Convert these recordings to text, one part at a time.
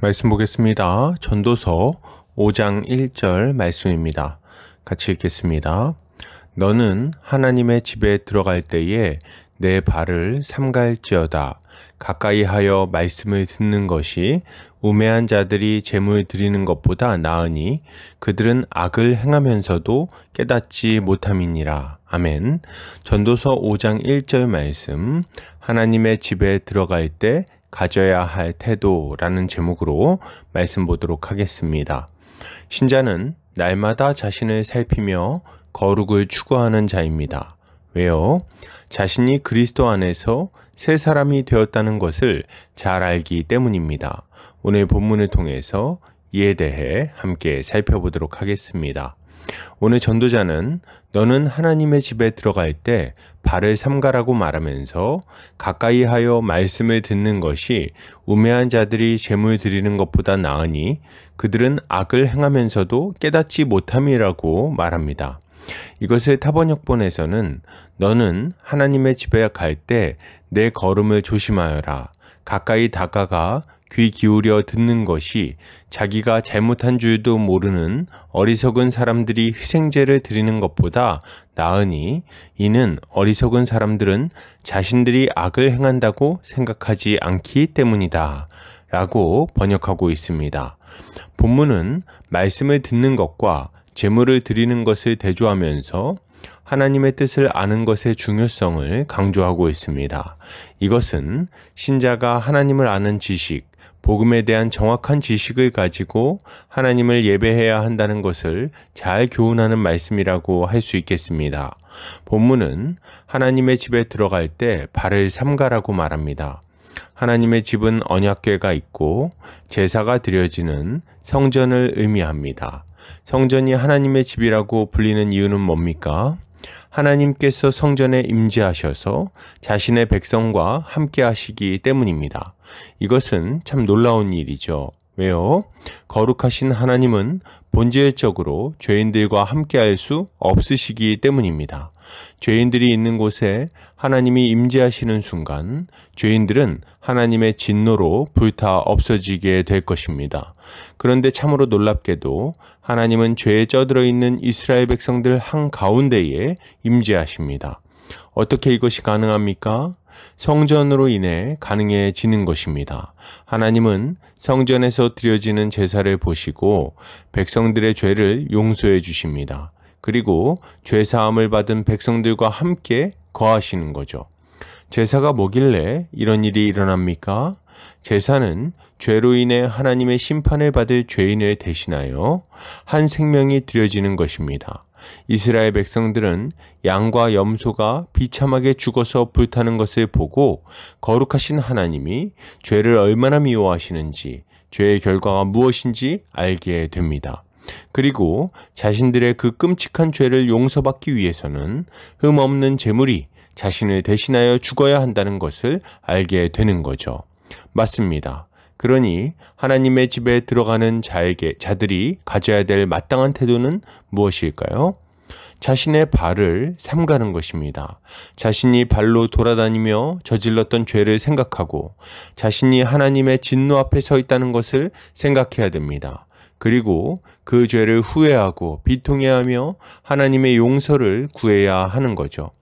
말씀 보겠습니다. 전도서 5장 1절 말씀입니다. 같이 읽겠습니다. 너는 하나님의 집에 들어갈 때에 내 발을 삼갈지어다. 가까이 하여 말씀을 듣는 것이 우매한 자들이 제물 드리는 것보다 나으니 그들은 악을 행하면서도 깨닫지 못함이니라. 아멘. 전도서 5장 1절 말씀, 하나님의 집에 들어갈 때 가져야 할 태도라는 제목으로 말씀 보도록 하겠습니다. 신자는 날마다 자신을 살피며 거룩을 추구하는 자입니다. 왜요? 자신이 그리스도 안에서 새 사람이 되었다는 것을 잘 알기 때문입니다. 오늘 본문을 통해서 이에 대해 함께 살펴보도록 하겠습니다. 오늘 전도자는 너는 하나님의 집에 들어갈 때 발을 삼가라고 말하면서 가까이 하여 말씀을 듣는 것이 우매한 자들이 제물 드리는 것보다 나으니 그들은 악을 행하면서도 깨닫지 못함이라고 말합니다. 이것을 타번역본에서는 너는 하나님의 집에 갈 때 내 걸음을 조심하여라. 가까이 다가가 귀 기울여 듣는 것이 자기가 잘못한 줄도 모르는 어리석은 사람들이 희생제를 드리는 것보다 나으니 이는 어리석은 사람들은 자신들이 악을 행한다고 생각하지 않기 때문이다 라고 번역하고 있습니다. 본문은 말씀을 듣는 것과 제물을 드리는 것을 대조하면서 하나님의 뜻을 아는 것의 중요성을 강조하고 있습니다. 이것은 신자가 하나님을 아는 지식, 복음에 대한 정확한 지식을 가지고 하나님을 예배해야 한다는 것을 잘 교훈하는 말씀이라고 할 수 있겠습니다. 본문은 하나님의 집에 들어갈 때 발을 삼가라고 말합니다. 하나님의 집은 언약궤가 있고 제사가 드려지는 성전을 의미합니다. 성전이 하나님의 집이라고 불리는 이유는 뭡니까? 하나님께서 성전에 임재하셔서 자신의 백성과 함께 하시기 때문입니다. 이것은 참 놀라운 일이죠. 왜요? 거룩하신 하나님은 본질적으로 죄인들과 함께할 수 없으시기 때문입니다. 죄인들이 있는 곳에 하나님이 임재하시는 순간 죄인들은 하나님의 진노로 불타 없어지게 될 것입니다. 그런데 참으로 놀랍게도 하나님은 죄에 쩌들어 있는 이스라엘 백성들 한가운데에 임재하십니다. 어떻게 이것이 가능합니까? 성전으로 인해 가능해지는 것입니다. 하나님은 성전에서 드려지는 제사를 보시고 백성들의 죄를 용서해 주십니다. 그리고 죄사함을 받은 백성들과 함께 거하시는 거죠. 제사가 뭐길래 이런 일이 일어납니까? 제사는 죄로 인해 하나님의 심판을 받을 죄인을 대신하여 한 생명이 드려지는 것입니다. 이스라엘 백성들은 양과 염소가 비참하게 죽어서 불타는 것을 보고 거룩하신 하나님이 죄를 얼마나 미워하시는지, 죄의 결과가 무엇인지 알게 됩니다. 그리고 자신들의 그 끔찍한 죄를 용서받기 위해서는 흠없는 제물이 자신을 대신하여 죽어야 한다는 것을 알게 되는 거죠. 맞습니다. 그러니 하나님의 집에 들어가는 자들이 가져야 될 마땅한 태도는 무엇일까요? 자신의 발을 삼가는 것입니다. 자신이 발로 돌아다니며 저질렀던 죄를 생각하고 자신이 하나님의 진노 앞에 서 있다는 것을 생각해야 됩니다. 그리고 그 죄를 후회하고 비통해하며 하나님의 용서를 구해야 하는 거죠.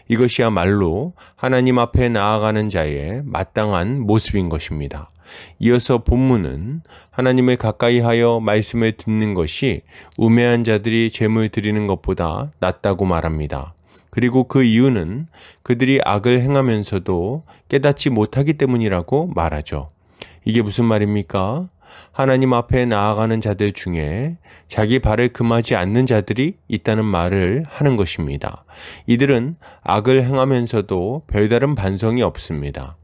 이것이야말로 하나님 앞에 나아가는 자의 마땅한 모습인 것입니다. 이어서 본문은 하나님을 가까이 하여 말씀을 듣는 것이 우매한 자들이 제물 드리는 것보다 낫다고 말합니다. 그리고 그 이유는 그들이 악을 행하면서도 깨닫지 못하기 때문이라고 말하죠. 이게 무슨 말입니까? 하나님 앞에 나아가는 자들 중에 자기 발을 금하지 않는 자들이 있다는 말을 하는 것입니다. 이들은 악을 행하면서도 별다른 반성이 없습니다.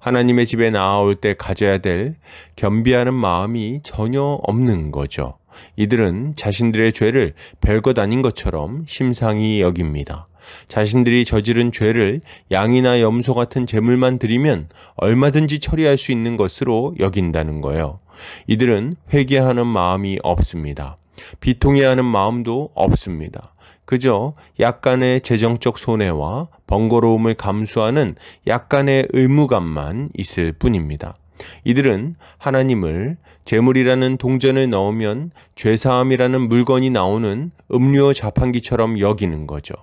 하나님의 집에 나아올 때 가져야 될 겸비하는 마음이 전혀 없는 거죠. 이들은 자신들의 죄를 별것 아닌 것처럼 심상히 여깁니다. 자신들이 저지른 죄를 양이나 염소 같은 제물만 드리면 얼마든지 처리할 수 있는 것으로 여긴다는 거예요. 이들은 회개하는 마음이 없습니다. 비통해하는 마음도 없습니다. 그저 약간의 재정적 손해와 번거로움을 감수하는 약간의 의무감만 있을 뿐입니다. 이들은 하나님을 재물이라는 동전을 넣으면 죄사함이라는 물건이 나오는 음료 자판기처럼 여기는 거죠.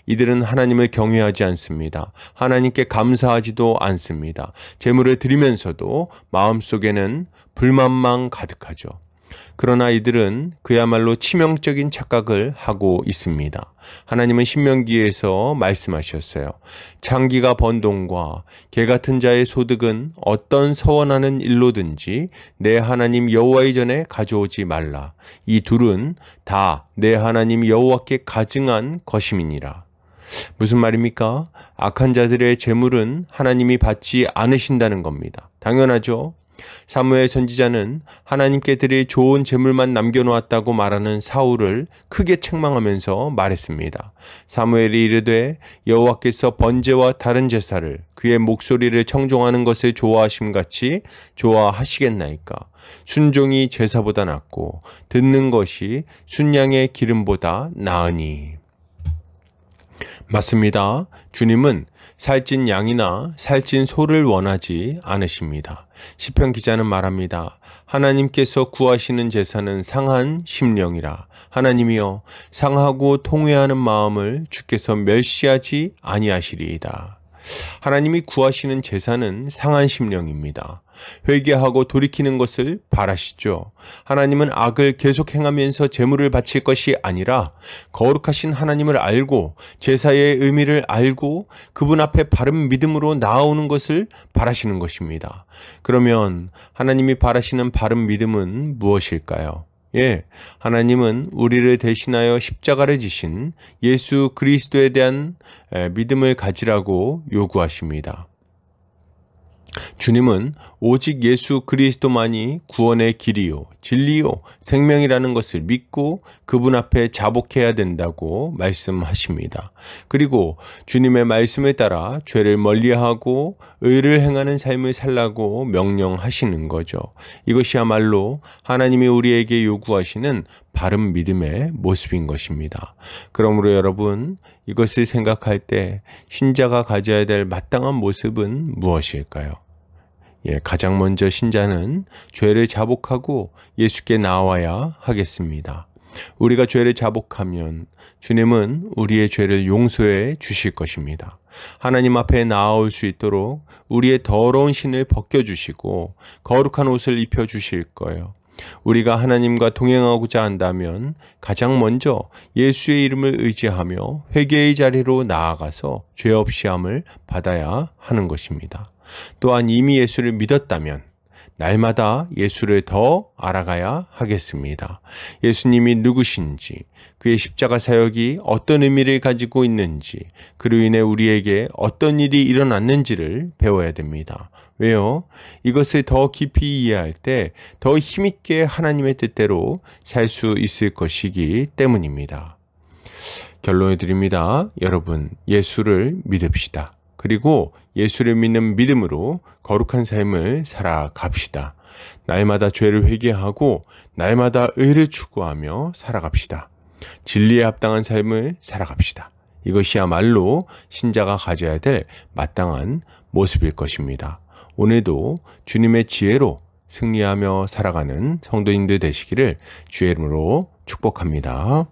이들은 하나님을 경외하지 않습니다. 하나님께 감사하지도 않습니다. 재물을 드리면서도 마음속에는 불만만 가득하죠. 그러나 이들은 그야말로 치명적인 착각을 하고 있습니다. 하나님은 신명기에서 말씀하셨어요. 창기가 번 돈과 개 같은 자의 소득은 어떤 서원하는 일로든지 내 하나님 여호와의 전에 가져오지 말라. 이 둘은 다 내 하나님 여호와께 가증한 것임이니라. 무슨 말입니까? 악한 자들의 재물은 하나님이 받지 않으신다는 겁니다. 당연하죠. 사무엘 선지자는 하나님께 드릴 좋은 재물만 남겨놓았다고 말하는 사울을 크게 책망하면서 말했습니다. 사무엘이 이르되 여호와께서 번제와 다른 제사를 그의 목소리를 청종하는 것을 좋아하심같이 좋아하시겠나이까. 순종이 제사보다 낫고 듣는 것이 순양의 기름보다 나으니. 맞습니다. 주님은 살찐 양이나 살찐 소를 원하지 않으십니다. 시편 기자는 말합니다. 하나님께서 구하시는 제사는 상한 심령이라. 하나님이여 상하고 통회하는 마음을 주께서 멸시하지 아니하시리이다. 하나님이 구하시는 제사는 상한 심령입니다. 회개하고 돌이키는 것을 바라시죠. 하나님은 악을 계속 행하면서 제물을 바칠 것이 아니라 거룩하신 하나님을 알고 제사의 의미를 알고 그분 앞에 바른 믿음으로 나아오는 것을 바라시는 것입니다. 그러면 하나님이 바라시는 바른 믿음은 무엇일까요? 하나님은 우리를 대신하여 십자가를 지신 예수 그리스도에 대한 믿음을 가지라고 요구하십니다. 주님은 오직 예수 그리스도만이 구원의 길이요, 진리요, 생명이라는 것을 믿고 그분 앞에 자복해야 된다고 말씀하십니다. 그리고 주님의 말씀에 따라 죄를 멀리하고 의를 행하는 삶을 살라고 명령하시는 거죠. 이것이야말로 하나님이 우리에게 요구하시는 바른 믿음의 모습인 것입니다. 그러므로 여러분, 이것을 생각할 때 신자가 가져야 될 마땅한 모습은 무엇일까요? 가장 먼저 신자는 죄를 자복하고 예수께 나와야 하겠습니다. 우리가 죄를 자복하면 주님은 우리의 죄를 용서해 주실 것입니다. 하나님 앞에 나아올 수 있도록 우리의 더러운 신을 벗겨주시고 거룩한 옷을 입혀주실 거예요. 우리가 하나님과 동행하고자 한다면 가장 먼저 예수의 이름을 의지하며 회개의 자리로 나아가서 죄 없이 함을 받아야 하는 것입니다. 또한 이미 예수를 믿었다면 날마다 예수를 더 알아가야 하겠습니다. 예수님이 누구신지, 그의 십자가 사역이 어떤 의미를 가지고 있는지, 그로 인해 우리에게 어떤 일이 일어났는지를 배워야 됩니다. 왜요? 이것을 더 깊이 이해할 때 더 힘있게 하나님의 뜻대로 살 수 있을 것이기 때문입니다. 결론을 드립니다. 여러분, 예수를 믿읍시다. 그리고 예수를 믿는 믿음으로 거룩한 삶을 살아갑시다. 날마다 죄를 회개하고 날마다 의를 추구하며 살아갑시다. 진리에 합당한 삶을 살아갑시다. 이것이야말로 신자가 가져야 될 마땅한 모습일 것입니다. 오늘도 주님의 지혜로 승리하며 살아가는 성도님들 되시기를 주의 이름으로 축복합니다.